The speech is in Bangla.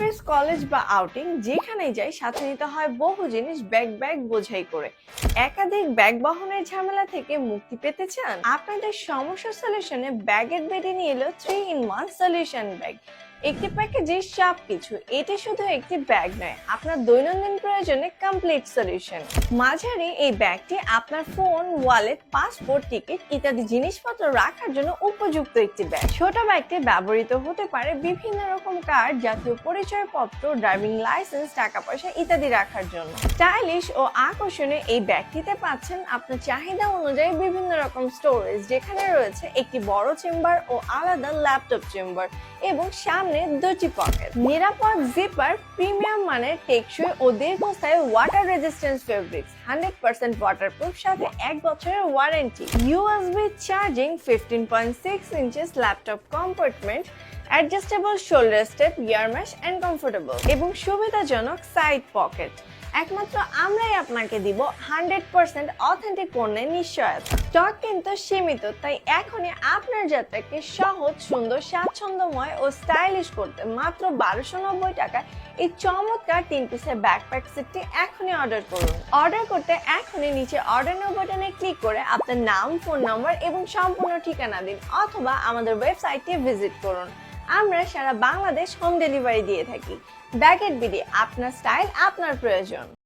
অফিস, কলেজ বা আউটিং যেখানেই যাই সাথে নিতে হয় বহু জিনিস ব্যাগ বোঝাই করে। একাধিক ব্যাগ বহনের ঝামেলা থেকে মুক্তি পেতে চান? আপনাদের সমস্যার সলিউশনে ব্যাগের বেডে নিয়ে এলো 3-in-1 সলিউশন ব্যাগ। একটি প্যাকেজে সব কিছু। এটি শুধু একটি ব্যাগ নয়, আপনার দৈনন্দিন প্রয়োজনে কমপ্লিট সলিউশন। মাঝারি এই ব্যাগটি আপনার ফোন, ওয়ালেট, পাসপোর্ট, টিকিট ইত্যাদি জিনিসপত্র রাখার জন্য উপযুক্ত একটি ব্যাগ। ছোট ব্যাগটি ব্যবহৃত হতে পারে বিভিন্ন রকম কার্ড, জাতীয় পরিচয়পত্র, ড্রাইভিং লাইসেন্স, টাকা পয়সা ইত্যাদি রাখার জন্য। স্টাইলিশ ও আকর্ষণীয় এই ব্যাগটিতে পাচ্ছেন আপনার চাহিদা অনুযায়ী বিভিন্ন রকম স্টোরেজ, যেখানে রয়েছে একটি বড় চেম্বার ও আলাদা ল্যাপটপ চেম্বার এবং সামনে দুটি পকেট। নিরাপদ জিপার, প্রিমিয়াম মানের টেকসই ও দীর্ঘস্থায়ী ওয়াটার রেজিস্ট্যান্স ফেব্রিক্স, 100% ওয়াটারপ্রুফ সাথে 1 বছরের warranty. USB charging, 15.6 inches laptop compartment, adjustable shoulder strap, air mesh and comfortable এবং সুবিধাজনক সাইড পকেট। একমাত্র আমরাই আপনাকে দিব 100% অথেন্টিক পণ্যের নিশ্চয়তা। স্টক কিন্তু সীমিত, তাই এখনই আপনার যাত্রাকে সহজ, সুন্দর, স্বাচ্ছন্দ্যময় ও স্টাইলিশ করতে মাত্র 1290 টাকায় এই চমৎকার 3 পিসের ব্যাকপ্যাক সেটটি এখনই অর্ডার করুন। অর্ডার করতে এখনই নিচে অর্ডার নাও বাটনে ক্লিক করে আপনার নাম, ফোন নম্বর এবং সম্পূর্ণ ঠিকানা দিন, অথবা আমাদের ওয়েবসাইটে ভিজিট করুন। আমরা সারা বাংলাদেশ হোম ডেলিভারি দিয়ে থাকি। ব্যাগেট বিডি, আপনার স্টাইল, আপনার প্রয়োজন।